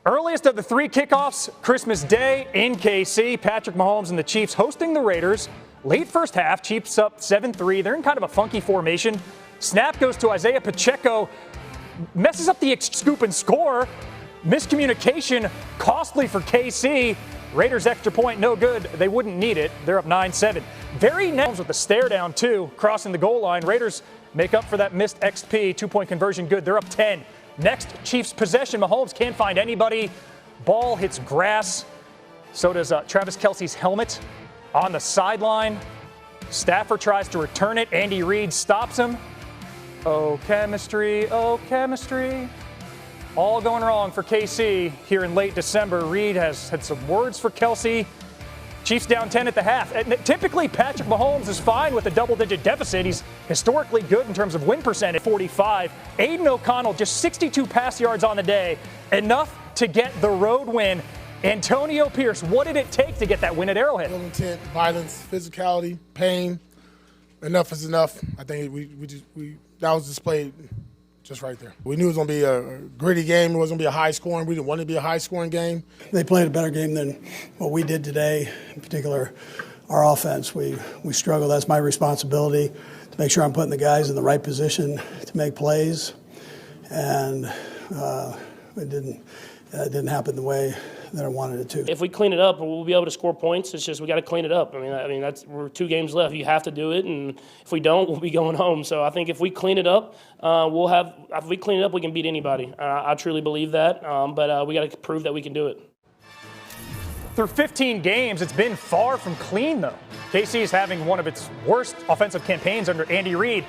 Earliest of the three kickoffs, Christmas Day in KC. Patrick Mahomes and the Chiefs hosting the Raiders. Late first half, Chiefs up 7-3. They're in kind of a funky formation. Snap goes to Isaiah Pacheco. Messes up the scoop and score. Miscommunication, costly for KC. Raiders extra point, no good. They wouldn't need it. They're up 9-7. Very next with the stare down, too, crossing the goal line. Raiders make up for that missed XP. 2-point conversion, good. They're up 10. Next, Chiefs possession. Mahomes can't find anybody. Ball hits grass. So does Travis Kelce's helmet on the sideline. Stafford tries to return it. Andy Reid stops him. Oh, chemistry. Oh, chemistry. All going wrong for KC here in late December. Reid has had some words for Kelce. Chiefs down 10 at the half. And typically, Patrick Mahomes is fine with a double-digit deficit. He's historically good in terms of win percentage, 45. Aiden O'Connell, just 62 pass yards on the day, enough to get the road win. Antonio Pierce, what did it take to get that win at Arrowhead? Real intent, violence, physicality, pain. Enough is enough. I think that was displayed just right there. We knew it was going to be a gritty game. It wasn't going to be a high-scoring. We didn't want it to be a high-scoring game. They played a better game than what we did today, in particular our offense. We struggled. That's my responsibility to make sure I'm putting the guys in the right position to make plays. And it didn't happen the way that I wanted it to. If we clean it up, we'll be able to score points. It's just we got to clean it up. I mean, we're 2 games left. You have to do it, and if we don't, we'll be going home. So I think if we clean it up, If we clean it up, we can beat anybody. I truly believe that. But we got to prove that we can do it. Through 15 games, it's been far from clean, though. KC is having one of its worst offensive campaigns under Andy Reid.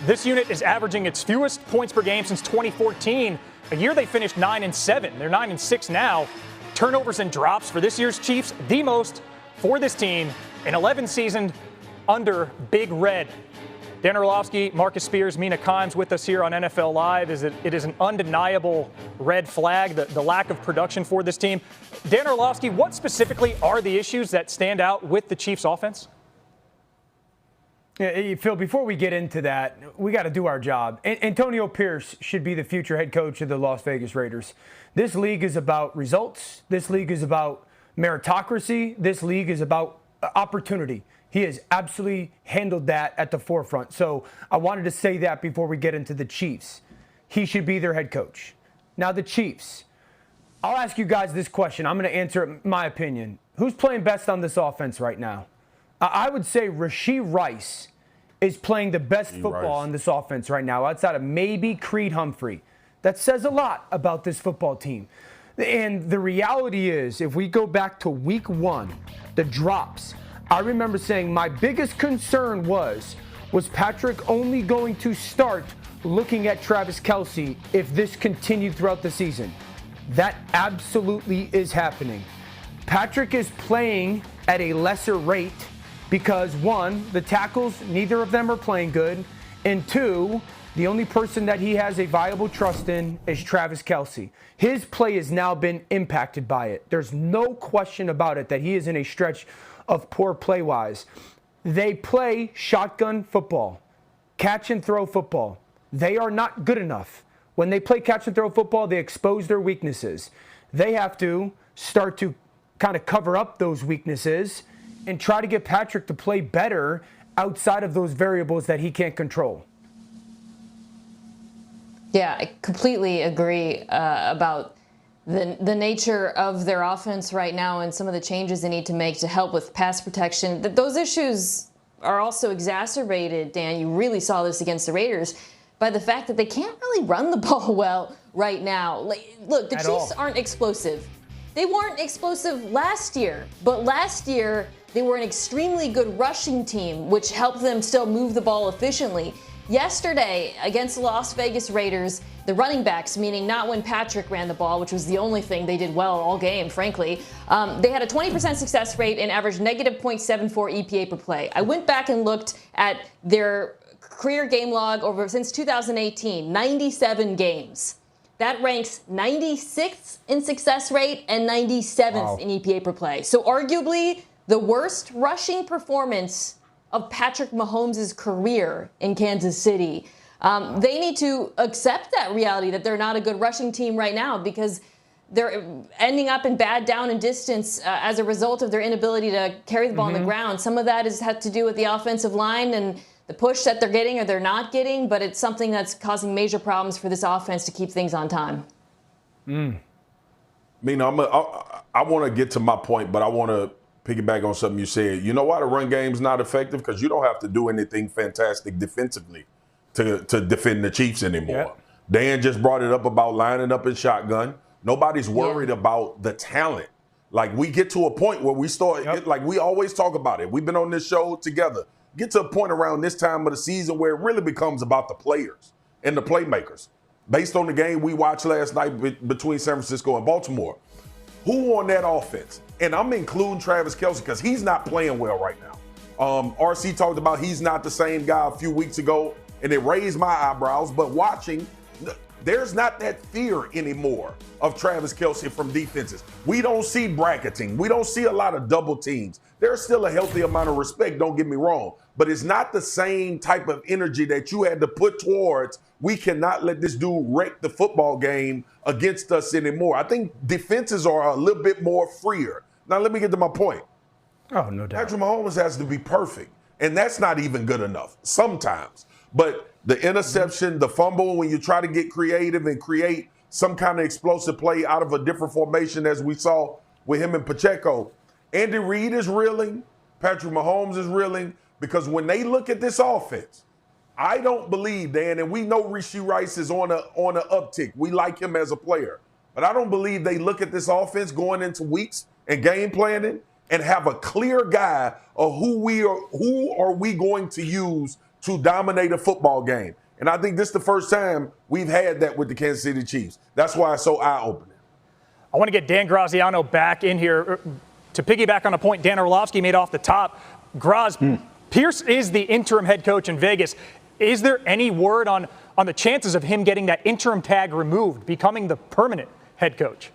This unit is averaging its fewest points per game since 2014. A year they finished 9-7. They're 9-6 now. Turnovers and drops for this year's Chiefs, the most for this team in 11 seasons under Big Red. Dan Orlovsky, Marcus Spears, Mina Kimes with us here on NFL Live. It is an undeniable red flag, the lack of production for this team. Dan Orlovsky, what specifically are the issues that stand out with the Chiefs offense? Yeah, Phil, before we get into that, we got to do our job. Antonio Pierce should be the future head coach of the Las Vegas Raiders. This league is about results. This league is about meritocracy. This league is about opportunity. He has absolutely handled that at the forefront. So I wanted to say that before we get into the Chiefs. He should be their head coach. Now the Chiefs. I'll ask you guys this question. I'm going to answer it my opinion. Who's playing best on this offense right now? I would say Rashee Rice is playing the best football on this offense right now, outside of maybe Creed Humphrey. That says a lot about this football team. And the reality is, if we go back to week 1, the drops, I remember saying my biggest concern was Patrick only going to start looking at Travis Kelce if this continued throughout the season? That absolutely is happening. Patrick is playing at a lesser rate because, 1, the tackles, neither of them are playing good, and 2, the only person that he has a viable trust in is Travis Kelce. His play has now been impacted by it. There's no question about it that he is in a stretch of poor play-wise. They play shotgun football, catch and throw football. They are not good enough. When they play catch and throw football, they expose their weaknesses. They have to start to kind of cover up those weaknesses and try to get Patrick to play better outside of those variables that he can't control. Yeah, I completely agree about the nature of their offense right now and some of the changes they need to make to help with pass protection. Those issues are also exacerbated, Dan, you really saw this against the Raiders, by the fact that they can't really run the ball well right now. Look, the Chiefs aren't explosive. They weren't explosive last year, but last year they were an extremely good rushing team, which helped them still move the ball efficiently. Yesterday, against the Las Vegas Raiders, the running backs, meaning not when Patrick ran the ball, which was the only thing they did well all game, frankly, they had a 20% success rate and averaged negative 0.74 EPA per play. I went back and looked at their career game log since 2018, 97 games. That ranks 96th in success rate and 97th in EPA per play. So arguably the worst rushing performance of Patrick Mahomes' career in Kansas City. They need to accept that reality that they're not a good rushing team right now, because they're ending up in bad down and distance as a result of their inability to carry the ball on the ground. Some of that had to do with the offensive line and the push that they're getting or they're not getting, but it's something that's causing major problems for this offense to keep things on time. I want to get to my point, but I want to piggyback on something you said. You know why the run game's not effective? Because you don't have to do anything fantastic defensively to defend the Chiefs anymore. Yeah. Dan just brought it up about lining up in shotgun. Nobody's worried about the talent. Like, we get to a point where we start, like we always talk about it. We've been on this show together. Get to a point around this time of the season where it really becomes about the players and the playmakers. Based on the game we watched last night between San Francisco and Baltimore, who on that offense? And I'm including Travis Kelce because he's not playing well right now. RC talked about he's not the same guy a few weeks ago, and it raised my eyebrows. But watching, there's not that fear anymore of Travis Kelce from defenses. We don't see bracketing. We don't see a lot of double teams. There's still a healthy amount of respect, don't get me wrong. But it's not the same type of energy that you had to put towards, we cannot let this dude wreck the football game against us anymore. I think defenses are a little bit more freer. Now, let me get to my point. Oh, no doubt. Patrick Mahomes has to be perfect, and that's not even good enough sometimes. But the interception, the fumble, when you try to get creative and create some kind of explosive play out of a different formation, as we saw with him and Pacheco, Andy Reid is reeling, Patrick Mahomes is reeling, because when they look at this offense, I don't believe, Dan, and we know Rashee Rice is on a uptick. We like him as a player. But I don't believe they look at this offense going into weeks and game planning and have a clear guy of who are we going to use to dominate a football game. And I think this is the first time we've had that with the Kansas City Chiefs. That's why it's so eye-opening. I want to get Dan Graziano back in here to piggyback on a point Dan Orlovsky made off the top. Pierce is the interim head coach in Vegas. Is there any word on the chances of him getting that interim tag removed, becoming the permanent head coach?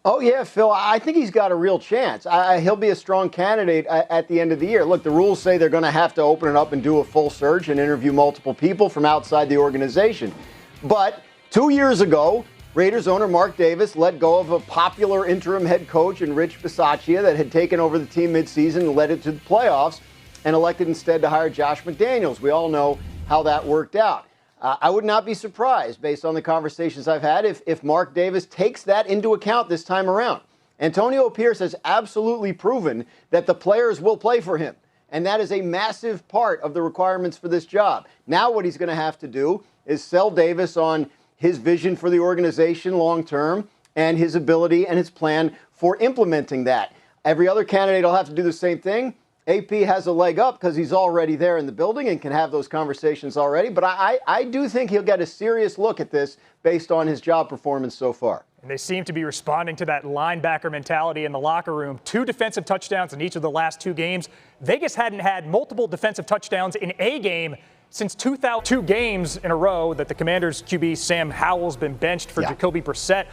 Oh, yeah, Phil, I think he's got a real chance. He'll be a strong candidate at the end of the year. Look, the rules say they're going to have to open it up and do a full search and interview multiple people from outside the organization. But 2 years ago, Raiders owner Mark Davis let go of a popular interim head coach in Rich Bisaccia that had taken over the team midseason and led it to the playoffs, and elected instead to hire Josh McDaniels. We all know how that worked out. I would not be surprised, based on the conversations I've had, if Mark Davis takes that into account this time around. Antonio Pierce has absolutely proven that the players will play for him, and that is a massive part of the requirements for this job. Now what he's going to have to do is sell Davis on his vision for the organization long term and his ability and his plan for implementing that. Every other candidate will have to do the same thing. AP has a leg up because he's already there in the building and can have those conversations already. But I do think he'll get a serious look at this based on his job performance so far. And they seem to be responding to that linebacker mentality in the locker room. 2 defensive touchdowns in each of the last 2 games. Vegas hadn't had multiple defensive touchdowns in a game since 2002 games in a row that the Commanders' QB Sam Howell's been benched for Jacoby Brissett.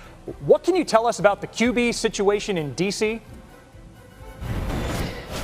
What can you tell us about the QB situation in D.C.?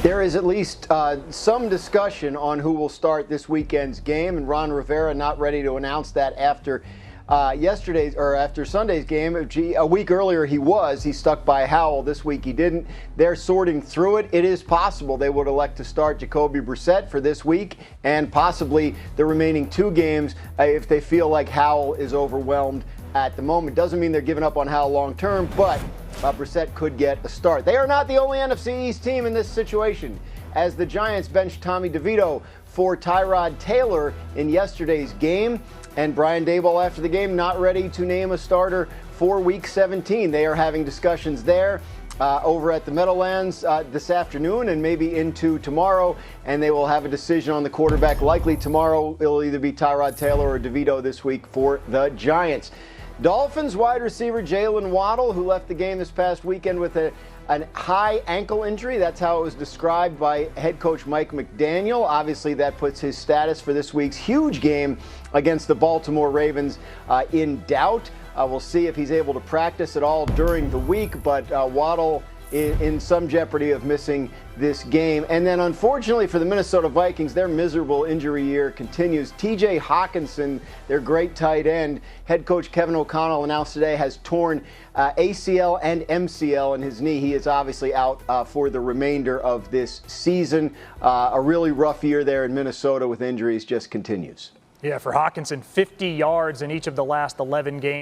There is at least some discussion on who will start this weekend's game, and Ron Rivera not ready to announce that after after Sunday's game. A week earlier he stuck by Howell. This week he didn't. They're sorting through it. It is possible they would elect to start Jacoby Brissett for this week and possibly the remaining 2 games if they feel like Howell is overwhelmed at the moment. Doesn't mean they're giving up on Howell long term, but Brissett could get a start. They are not the only NFC East team in this situation, as the Giants benched Tommy DeVito for Tyrod Taylor in yesterday's game. And Brian Daboll, after the game, not ready to name a starter for Week 17. They are having discussions there over at the Meadowlands this afternoon and maybe into tomorrow, and they will have a decision on the quarterback likely tomorrow. It'll either be Tyrod Taylor or DeVito this week for the Giants. Dolphins wide receiver Jalen Waddle, who left the game this past weekend with a high ankle injury. That's how it was described by head coach Mike McDaniel. Obviously, that puts his status for this week's huge game against the Baltimore Ravens in doubt. We'll see if he's able to practice at all during the week, but Waddle in some jeopardy of missing this game. And then unfortunately for the Minnesota Vikings, their miserable injury year continues. TJ Hawkinson, their great tight end, head coach Kevin O'Connell announced today has torn ACL and MCL in his knee. He is obviously out for the remainder of this season. A really rough year there in Minnesota with injuries just continues. Yeah, for Hawkinson, 50 yards in each of the last 11 games.